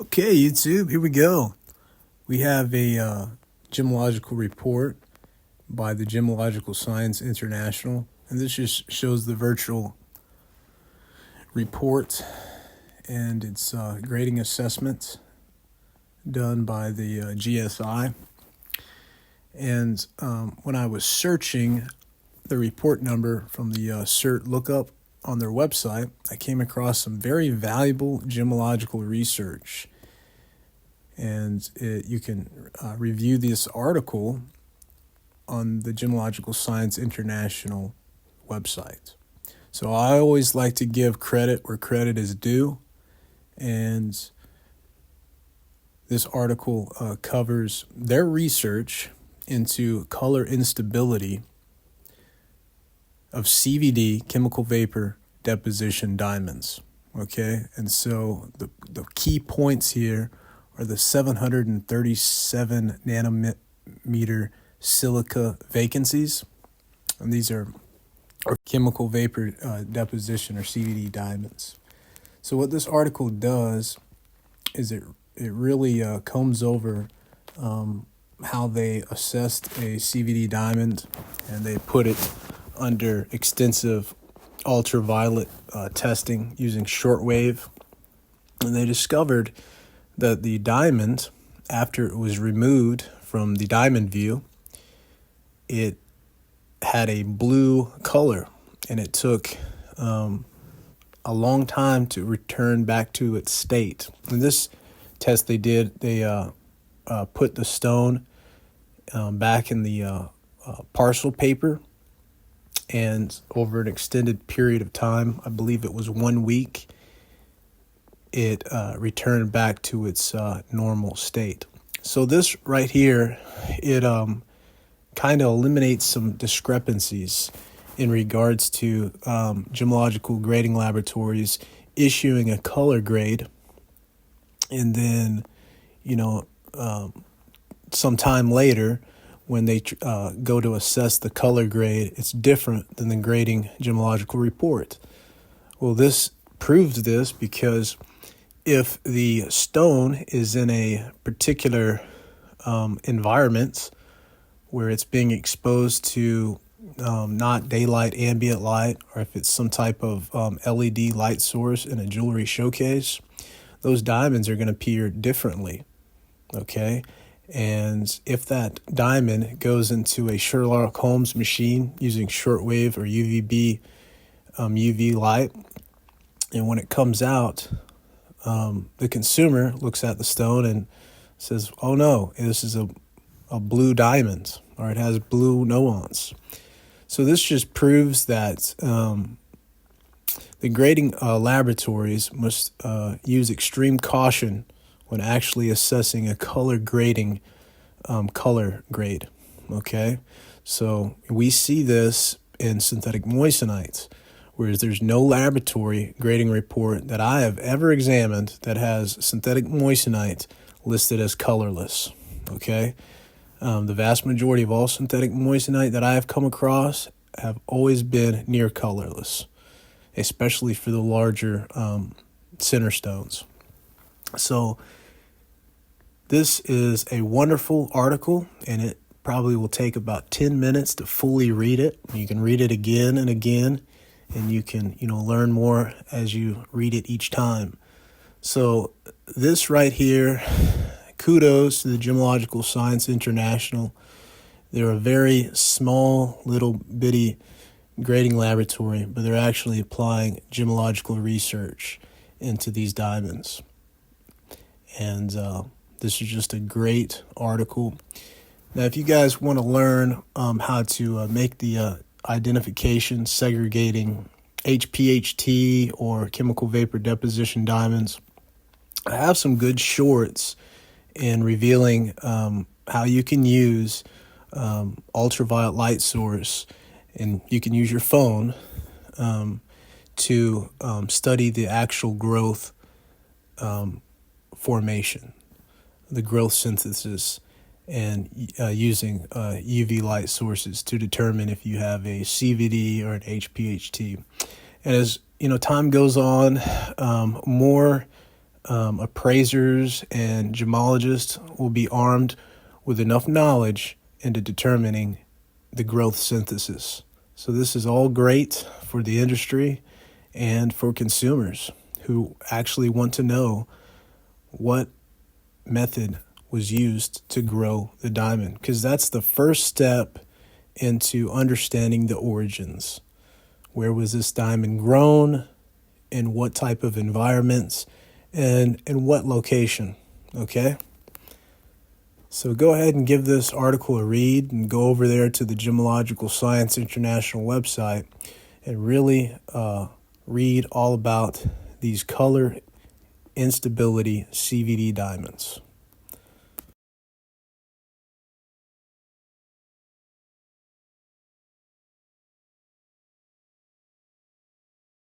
Okay, YouTube, here we go. We have a gemological report by the Gemological Science International, and this just shows the virtual report and its grading assessment done by the GSI. And when I was searching the report number from the CERT lookup on their website, I came across some very valuable gemological research. And you can review this article on the Gemological Science International website. So I always like to give credit where credit is due. And this article covers their research into color instability of CVD, chemical vapor deposition diamonds. Okay, and so the key points here are the 737 nanometer silica vacancies, and these are chemical vapor deposition or CVD diamonds. So what this article does is it really combs over how they assessed a CVD diamond, and they put it under extensive ultraviolet testing using shortwave, and they discovered that the diamond, after it was removed from the diamond view, it had a blue color, and it took a long time to return back to its state. In this test they did, they put the stone back in the parcel paper, and over an extended period of time, I believe it was 1 week, it returned back to its normal state. So this right here, it kind of eliminates some discrepancies in regards to gemological grading laboratories issuing a color grade, and then, sometime later, when they go to assess the color grade, it's different than the grading gemological report. Well, this proves this because if the stone is in a particular environment where it's being exposed to not daylight, ambient light, or if it's some type of LED light source in a jewelry showcase, those diamonds are going to appear differently, okay? And if that diamond goes into a Sherlock Holmes machine using shortwave or UVB UV light, and when it comes out, the consumer looks at the stone and says, oh no, this is a blue diamond, or it has blue nuance. So this just proves that the grading laboratories must use extreme caution when actually assessing a color grading color grade. Okay, so we see this in synthetic moissanites, whereas there's no laboratory grading report that I have ever examined that has synthetic moissanite listed as colorless. Okay, the vast majority of all synthetic moissanite that I have come across have always been near colorless, especially for the larger center stones. So this is a wonderful article, and it probably will take about 10 minutes to fully read it. You can read it again and again, and you can, learn more as you read it each time. So this right here, kudos to the Gemological Science International. They're a very small, little bitty grading laboratory, but they're actually applying gemological research into these diamonds. And this is just a great article. Now, if you guys want to learn how to make the identification segregating HPHT or chemical vapor deposition diamonds, I have some good shorts in revealing how you can use ultraviolet light source, and you can use your phone to study the actual growth formation, the growth synthesis, and using UV light sources to determine if you have a CVD or an HPHT. And as time goes on, more appraisers and gemologists will be armed with enough knowledge into determining the growth synthesis. So this is all great for the industry and for consumers who actually want to know what method was used to grow the diamond, because that's the first step into understanding the origins. Where was this diamond grown? In what type of environments? And in what location? Okay? So go ahead and give this article a read and go over there to the Gemological Science International website and really read all about these color instability CVD diamonds.